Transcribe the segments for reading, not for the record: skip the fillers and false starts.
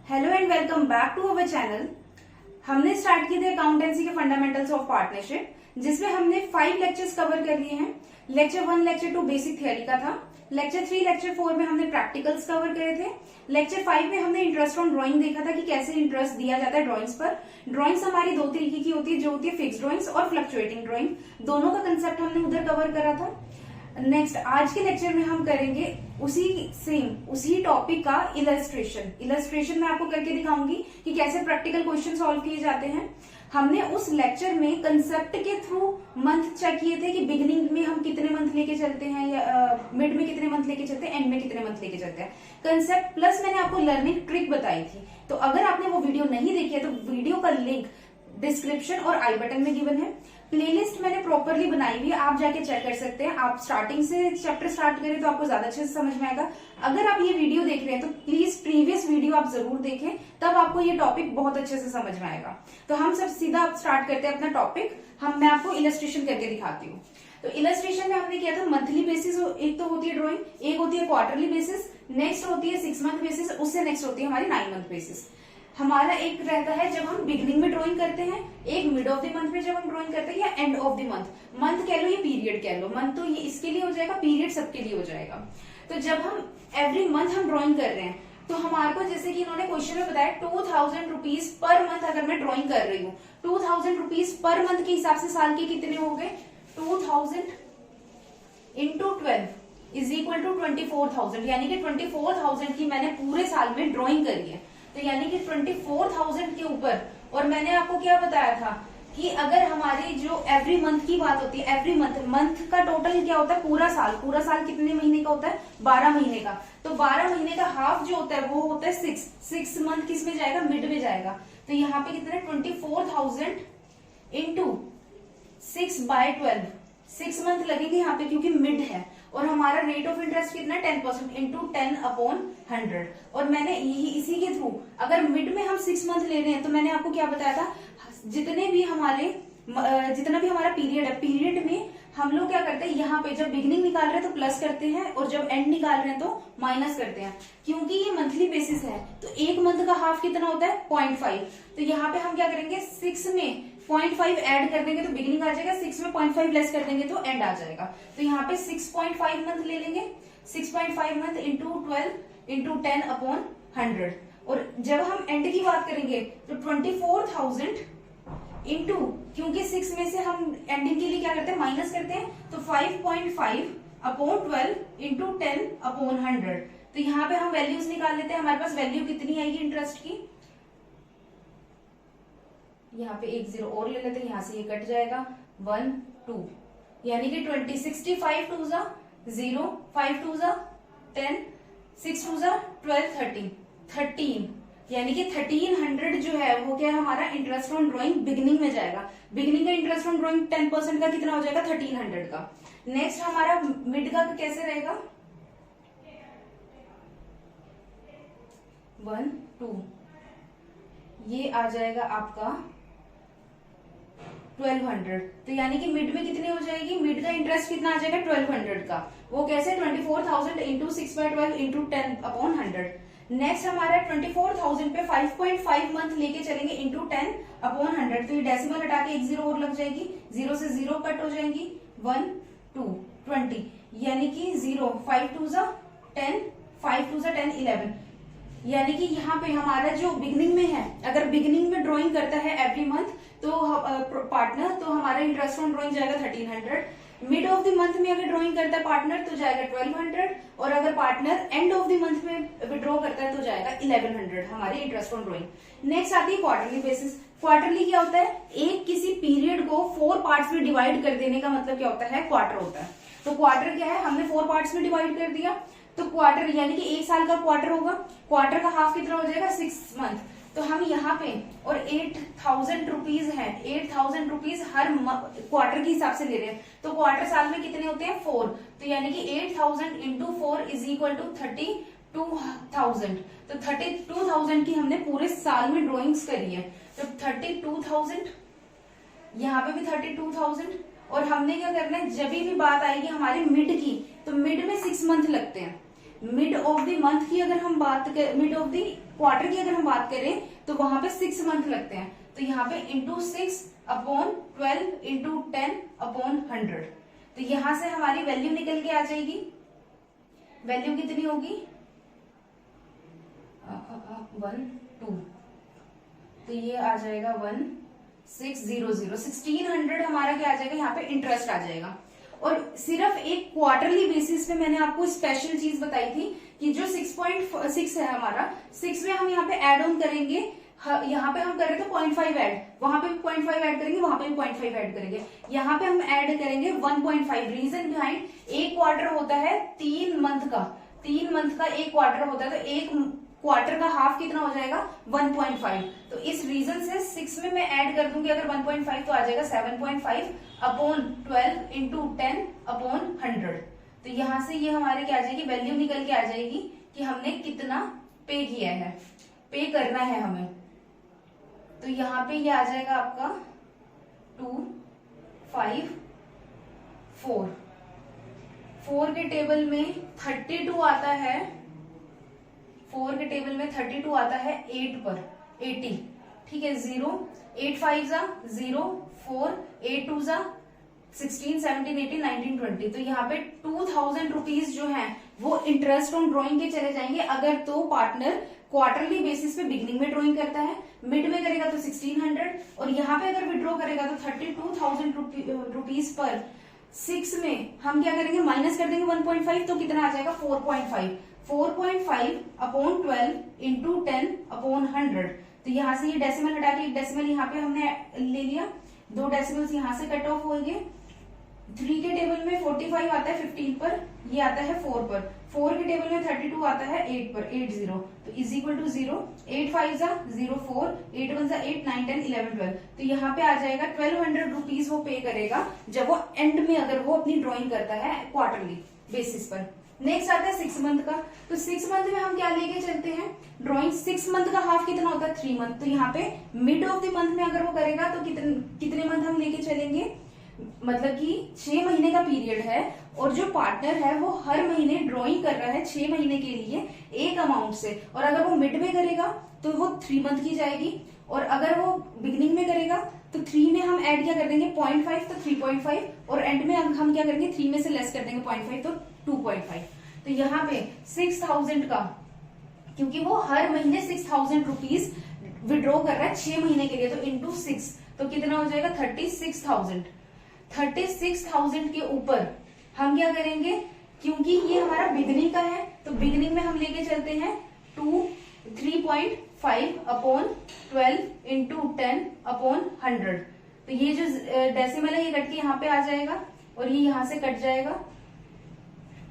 Hello and welcome back to our channel. हमने start किए थे अकाउंटेंसी के फंडामेंटल्स ऑफ पार्टनरशिप, जिसमें हमने 5 लेक्चर्स कवर कर लिए हैं। लेक्चर 1, लेक्चर 2 बेसिक थियोरी का था। लेक्चर 3, लेक्चर 4 में हमने प्रैक्टिकल्स कवर करे थे। लेक्चर 5 में हमने इंटरेस्ट ऑन ड्राइंग देखा था कि कैसे इंटरेस्ट दिया जाता है ड्राइंग्स पर। ड्राइंग्स हमारी दो तरीके की होती है, जो होती है फिक्स ड्राइंग्स और फ्लक्चुएटिंग ड्राइंग। दोनों का कंसेप्ट हमने उधर कवर करा था। नेक्स्ट आज के लेक्चर में हम करेंगे उसी टॉपिक का इलस्ट्रेशन मैं आपको करके दिखाऊंगी कि कैसे प्रैक्टिकल क्वेश्चन सॉल्व किए जाते हैं। हमने उस लेक्चर में कंसेप्ट के थ्रू मंथ चेक किए थे कि बिगिनिंग में हम कितने मंथ लेके चलते हैं, या मिड में कितने मंथ लेके चलते हैं, एंड में कितने मंथ लेके चलते हैं। कंसेप्ट प्लस मैंने आपको लर्निंग ट्रिक बताई थी। तो अगर आपने वो वीडियो नहीं देखी है तो वीडियो का लिंक डिस्क्रिप्शन और आई बटन में गिवन है। प्लेलिस्ट मैंने प्रॉपरली बनाई हुई है, आप जाके चेक कर सकते हैं। आप स्टार्टिंग से चैप्टर स्टार्ट करें तो आपको ज्यादा अच्छे से समझ में आएगा। अगर आप ये वीडियो देख रहे हैं तो प्लीज प्रीवियस वीडियो आप जरूर देखें, तब आपको ये टॉपिक बहुत अच्छे से समझ में आएगा। तो हम सब सीधा स्टार्ट करते हैं अपना टॉपिक। मैं आपको इलस्ट्रेशन करके दिखाती हूँ। तो इलस्ट्रेशन में हमने किया था मंथली बेसिस, एक तो होती है ड्रॉइंग, एक होती है क्वार्टरली बेसिस, नेक्स्ट होती है 6 मंथ बेसिस, उससे नेक्स्ट होती है हमारी 9 मंथ बेसिस। हमारा एक रहता है जब हम बिगनिंग में ड्राइंग करते हैं, एक मिड ऑफ द मंथ में जब हम ड्राइंग करते हैं, या एंड ऑफ द मंथ कह लो या पीरियड कह लो। मंथ तो ये इसके लिए हो जाएगा, पीरियड सबके लिए हो जाएगा। तो जब हम एवरी मंथ हम ड्राइंग कर रहे हैं तो हमारे को, जैसे कि इन्होंने क्वेश्चन में बताया, 2000 रुपीज पर मंथ अगर मैं ड्राइंग कर रही हूँ, 2000 रुपीज पर मंथ के हिसाब से साल के कितने हो गए, 2000 इंटू 12 इज इक्वल टू 24,000, यानी कि 24,000 की मैंने पूरे साल में ड्राइंग करी है। तो यानी कि 24,000 के ऊपर, और मैंने आपको क्या बताया था कि अगर हमारी जो एवरी मंथ की बात होती है, एवरी मंथ का टोटल क्या होता है, पूरा साल कितने महीने का होता है, 12 महीने का। तो 12 महीने का हाफ जो होता है वो होता है 6 मंथ किस में जाएगा, मिड में जाएगा। तो यहाँ पे कितने 24,000 इंटू 6/12, 6 मंथ लगेंगे यहाँ पे क्योंकि मिड है। और हमारा रेट ऑफ इंटरेस्ट कितना है, 10% इंटू 10/100। और मैंने इसी के थ्रू, अगर मिड में हम 6 मंथ ले रहे हैं तो मैंने आपको क्या बताया था, जितना भी हमारा पीरियड है, पीरियड में हम लोग क्या करते हैं, यहाँ पे जब बिगिनिंग निकाल रहे हैं तो प्लस करते हैं, और जब एंड निकाल रहे हैं तो माइनस करते हैं। क्योंकि ये मंथली बेसिस है तो एक मंथ का हाफ कितना होता है, 0.5। तो यहाँ पे हम क्या करेंगे, 6 में 0.5 ऐड कर देंगे तो बिगिनिंग आ जाएगा, 6 में 0.5 लेस कर देंगे तो एंड आ जाएगा। तो यहाँ पे 6.5 मंथ ले लेंगे, 6.5 मंथ इंटू 12 इंटू 10/100। और जब हम एंड की बात करेंगे तो 24,000 इंटू, क्योंकि 6 में से हम एंडिंग के लिए क्या करते हैं, माइनस करते हैं, तो 5.5/12 इंटू 10/100। तो यहाँ पे हम वैल्यूज निकाल लेते हैं। हमारे पास वैल्यू कितनी आएगी इंटरेस्ट की, यहाँ पे एक 0 और ले लेते हैं, यहाँ से ये कट जाएगा, 1 2, यानी कि 20, 65 2 जा 0, 5 2 जा 10, 6 2 जा 12, 13, यानी कि 1300 जो है वो क्या है, हमारा इंटरेस्ट ऑन ड्राइंग बिगिनिंग में जाएगा। बिगिनिंग का इंटरेस्ट ऑन ड्राइंग 10% का कितना हो जाएगा, 1300 का। नेक्स्ट हमारा मिड का कैसे रहेगा, 1 2, ये आ जाएगा आपका 1200। तो यानी कि मिड में कितनी हो जाएगी, मिड का इंटरेस्ट कितना आ जाएगा, 1200 का। वो कैसे, 24,000 इंटू 6/12 इंटू 10/100। नेक्स्ट हमारा 24,000 पे 5.5 मंथ लेके चलेंगे इंटू 10/100। तो ये डेसिमल हटा के एक 0 और लग जाएगी, 0 से 0 कट हो जाएंगी, 1 2 20, यानी कि 0, 5 2 जा 10, 5 2 जा 10 11। यानी कि यहाँ पे हमारा जो बिगिनिंग में है, अगर बिगिनिंग में ड्राइंग करता है एवरी मंथ तो पार्टनर, तो हमारा इंटरेस्ट ऑन ड्राइंग जाएगा 1300। मिड ऑफ द मंथ में अगर ड्राइंग करता है पार्टनर तो जाएगा 1200, और अगर partner end of the month में विड्रॉ करता है तो जाएगा 1100 हमारी इंटरेस्ट ऑन ड्राइंग। नेक्स्ट आती है क्वार्टरली बेसिस। क्वार्टरली क्या होता है, एक किसी पीरियड को 4 पार्ट्स में डिवाइड कर देने का मतलब क्या होता है, क्वार्टर होता है। तो क्वार्टर क्या है, हमने 4 पार्ट्स में डिवाइड कर दिया, तो क्वार्टर यानी कि एक साल का क्वार्टर होगा। क्वार्टर का हाफ कितना हो जाएगा, 6 मंथ। तो हम यहाँ पे, और 8,000 रुपीज है, 8,000 रुपीज हर क्वार्टर के हिसाब से ले रहे हैं। तो क्वार्टर साल में कितने होते हैं, 4। तो यानी कि 8,000 इंटू 4 इज इक्वल टू 32,000। तो 32,000 की हमने पूरे साल में ड्रॉइंग्स करी है। तो 32,000, यहाँ पे भी 32,000। और हमने क्या करना है, जब भी बात आएगी हमारी मिड की, तो मिड में 6 मंथ लगते हैं। मिड ऑफ द मंथ की अगर हम बात करें, मिड ऑफ द क्वार्टर की अगर हम बात करें तो वहां पे 6 मंथ लगते हैं, तो यहाँ पे इंटू 6/12 इंटू 10/100। तो यहां से हमारी वैल्यू निकल के आ जाएगी। वैल्यू कितनी होगी 1 2, तो ये आ जाएगा 1600। 1600 हमारा क्या आ जाएगा, यहाँ पे इंटरेस्ट आ जाएगा। और सिर्फ एक क्वार्टरली बेसिस पे मैंने आपको स्पेशल चीज बताई थी कि जो 6.6 है हमारा, 6 में हम यहाँ पे एड ऑन करेंगे। यहाँ पे हम कर रहे थे 0.5 ऐड, वहां पे भी 0.5 ऐड करेंगे, वहां पे भी 0.5 ऐड करेंगे, यहाँ पे हम ऐड करेंगे 1.5। रीजन बिहाइंड, एक क्वार्टर होता है 3 मंथ का, 3 मंथ का एक क्वार्टर होता है, तो एक क्वार्टर का हाफ कितना हो जाएगा 1.5। तो इस रीजन से 6 में मैं ऐड कर दूंगी अगर 1.5 तो आ जाएगा 7.5/12 इंटू 10/100। तो यहां से ये हमारे क्या आ जाएगी, वैल्यू निकल के आ जाएगी कि हमने कितना पे किया है, पे करना है हमें। तो यहाँ पे ये आ जाएगा आपका 254। 4 के टेबल में 32 आता है, 4 के टेबल में 32 आता है 8 पर 80, ठीक है। 0 8 5 जा 0 4 8 2 जा 16 17 18 19 20। तो यहाँ पे 2000 रुपीज जो है वो इंटरेस्ट ऑन ड्रॉइंग के चले जाएंगे अगर तो पार्टनर क्वार्टरली बेसिस पे बिगनिंग में ड्रॉइंग करता है, मिड में करेगा तो 1600, और यहाँ पे अगर विड्रॉ करेगा तो 32,000 रुपीज पर 6 में हम क्या करेंगे, माइनस कर देंगे 1.5, तो कितना आ जाएगा 4.5। 4.5/12 इंटू 10/100। तो यहाँ से ये डेसिमल हटा के एक डेसिमल यहाँ पे हमने ले लिया, 2 डेसिमल्स यहाँ से कट ऑफ होंगे। 3 के टेबल में 45 आता है 15 पर, ये आता है 4 पर। 4 के टेबल में 32 आता है 8 पर 80, तो इज इक्वल टू 0 8 5 जा 0 4 8 1 जा 8 9 10 11 12। तो यहाँ पे आ जाएगा 1200 रुपीज वो पे करेगा जब वो एंड में अगर वो अपनी ड्रॉइंग करता है क्वार्टरली बेसिस पर। नेक्स्ट आता है 6 मंथ का। तो 6 मंथ में हम क्या लेके चलते हैं, ड्रॉइंग 6 मंथ का हाफ कितना होता है 3 मंथ। तो यहाँ पे मिड ऑफ द मंथ में अगर वो करेगा तो कितने मंथ हम लेके चलेंगे, मतलब कि 6 महीने का पीरियड है, और जो पार्टनर है वो हर महीने ड्रॉइंग कर रहा है 6 महीने के लिए एक अमाउंट से, और अगर वो मिड में करेगा तो वो 3 मंथ की जाएगी, और अगर वो बिगिनिंग में करेगा तो 3 में हम ऐड क्या कर देंगे 0.5, तो 3.5, और एंड में हम क्या करेंगे 3 में से लेस कर देंगे 0.5, तो 2.5। तो यहाँ पे 6000 का, क्योंकि वो हर महीने 6000 रुपीज विड्रॉ कर रहा है 6 महीने के लिए, तो इंटू 6 तो कितना हो जाएगा 36,000। 36,000 के ऊपर हम क्या करेंगे, क्योंकि ये हमारा बिगनिंग का है तो बिगनिंग में हम लेके चलते हैं 3.5/12 इंटू 10/100। तो ये जो डेसिमल है ये कट के यहाँ पे आ जाएगा और ये यहाँ से कट जाएगा।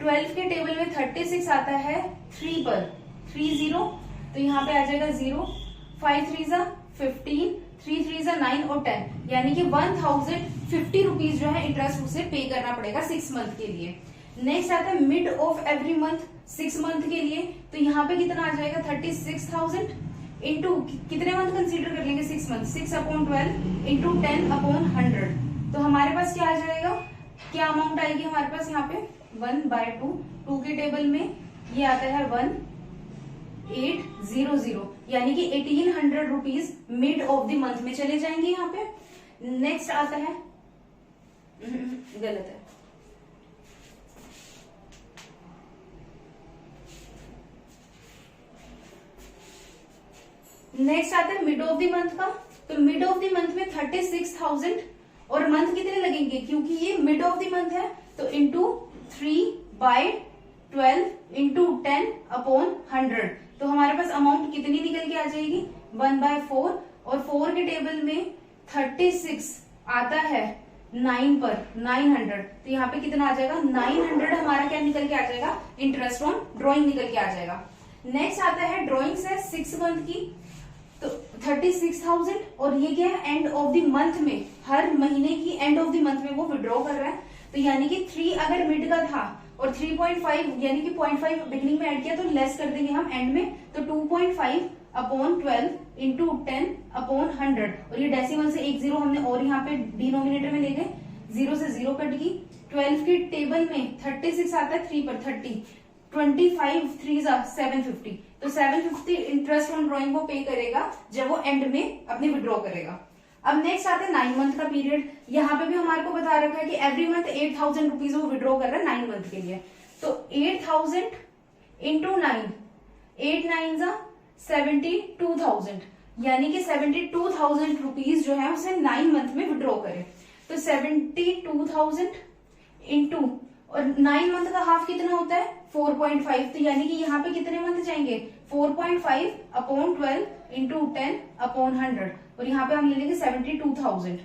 12 के टेबल में 36 आता है 3 पर 30, तो यहाँ पे आ जाएगा 0 5 3 जा 15 3 3 जा 9 और 10, यानी कि 1050 रुपीज जो है इंटरेस्ट उसे पे करना पड़ेगा 6 मंथ के लिए। नेक्स्ट आता है mid of every month 6 month के लिए, तो यहाँ पे कितना आ जाएगा 36,000 इंटू कितने मंथ कंसीडर कर लेंगे 6 मंथ, 6/12 इंटू 10/100। तो हमारे पास क्या आ जाएगा, क्या अमाउंट आएगी हमारे पास यहाँ पे 1/2। 2 के टेबल में ये आता है 1800, यानी कि 1800 rupees mid of the month में चले जाएंगे यहाँ पे। नेक्स्ट आता है गलत है, नेक्स्ट आता है मिड ऑफ द मंथ का। तो मिड ऑफ द मंथ में 36,000 और मंथ कितने लगेंगे, क्योंकि ये मिड ऑफ द मंथ है तो इंटू 3/12 इंटू 10/100। तो हमारे पास अमाउंट कितनी निकल के आ जाएगी 1/4, और 4 के टेबल में 36 आता है 9 पर 900, तो यहाँ पे कितना आ जाएगा 900 हमारा क्या निकल के आ जाएगा, इंटरेस्ट ऑन ड्रॉइंग निकल के आ जाएगा। नेक्स्ट आता है ड्रॉइंग से 6 मंथ की, तो 36,000 और ये क्या है एंड ऑफ द मंथ में, हर महीने की एंड ऑफ द मंथ में वो विड्रॉ कर रहा है। तो यानी कि 3 अगर मिड का था और 3.5 यानी कि 0.5 बिगिनिंग में ऐड किया तो लेस कर देंगे हम एंड में, तो 2.5/12 इंटू 10/100, और ये डेसिमल से 1 0 हमने और यहाँ पे डिनोमिनेटर में ले गए, 0 से 0 कट गई। 12 के टेबल में 36 आता है 3 पर 30, 25 3 750, तो 750 इंटरेस्ट ऑन ड्रॉइंग वो पे करेगा जब वो एंड में अपनी विड्रॉ करेगा। अब नेक्स्ट आते हैं 9 मंथ का पीरियड। यहाँ पे भी हमारे को बता रखा है कि एवरी मंथ 8000 रुपीज वो विड्रॉ कर रहा है 9 मंथ के लिए। तो 8000 इंटू 9, 8 9 72,000, यानी कि 72,000 रुपीज जो है उसे 9 मंथ में विड्रॉ करे। तो 72,000 इंटू, और 9 मंथ का हाफ कितना होता है 4.5, तो यानी कि यहाँ पे कितने मंथ जाएंगे 4.5 अपॉन 12 इंटू 10 अपॉन 100, और यहाँ पे हम ले लेंगे 72,000।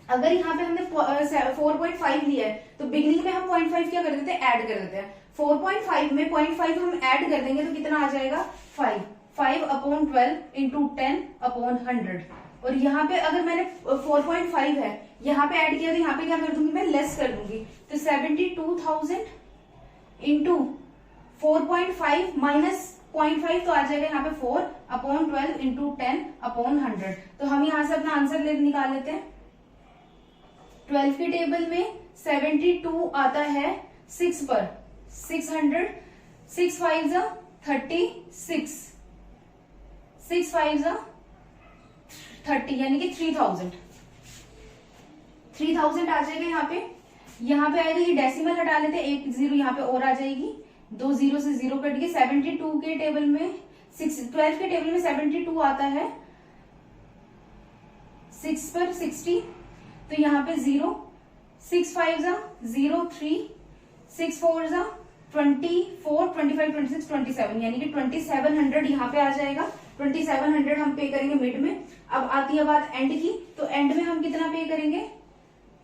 अगर यहाँ पे हमने 4.5 लिया है तो बिगनिंग में हम 0.5 क्या कर देते हैं, ऐड कर देते हैं। 4.5 में 0.5 हम ऐड कर देंगे तो कितना आ जाएगा 5 अपॉन 12 इंटू 10 अपॉन 100, और यहाँ पे अगर मैंने 4.5 है यहाँ पे ऐड किया तो यहाँ पे क्या कर दूंगी मैं, लेस कर दूंगी। तो 72,000 इंटू 4.5 माइनस 0.5 तो आ जाएगा यहाँ पे 4 अपॉन 12 इंटू 10 अपॉन 100। तो हम यहाँ से अपना आंसर निकाल लेते हैं। 12 की टेबल में 72 आता है 6 पर, 600, 6 5 36, 6 5 30, यानी कि 3000 आ जाएगा यहाँ पे। यहाँ पे आएगा, ये डेसिमल हटा लेते हैं, एक जीरो यहाँ पे और आ जाएगी, 2 जीरो से जीरो कट के 72 के टेबल में 12 के टेबल में 72 आता है 6 पर 60, तो यहाँ पे 0, 6 5 0 3, 6 4 24, 25 26 27, यानी कि 2700 यहाँ पे आ जाएगा। 2700 हम पे करेंगे मिड में। अब आती है बात एंड की, तो एंड में हम कितना पे करेंगे,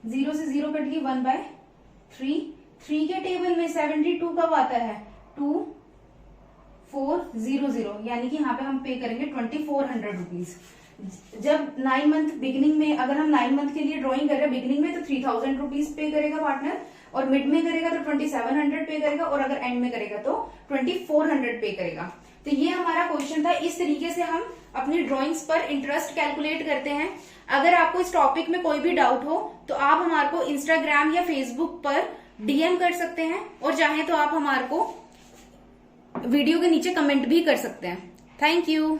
0 से 0 कट के 1/3। 3 के टेबल में 72 कब आता है 2400, यानी कि यहाँ पे हम पे करेंगे 2400 रुपीज। जब 9 मंथ बिगिनिंग में, अगर हम 9 मंथ के लिए ड्राइंग कर रहे हैं बिगिनिंग में, तो 3000 रुपीज पे करेगा पार्टनर, और मिड में करेगा तो 2700 पे करेगा, और अगर एंड में करेगा तो 2400 पे करेगा। तो ये हमारा क्वेश्चन था। इस तरीके से हम अपनी ड्राइंग्स पर इंटरेस्ट कैलकुलेट करते हैं। अगर आपको इस टॉपिक में कोई भी डाउट हो तो आप हमारे को इंस्टाग्राम या फेसबुक पर डीएम कर सकते हैं, और चाहे तो आप हमारे को वीडियो के नीचे कमेंट भी कर सकते हैं। Thank you.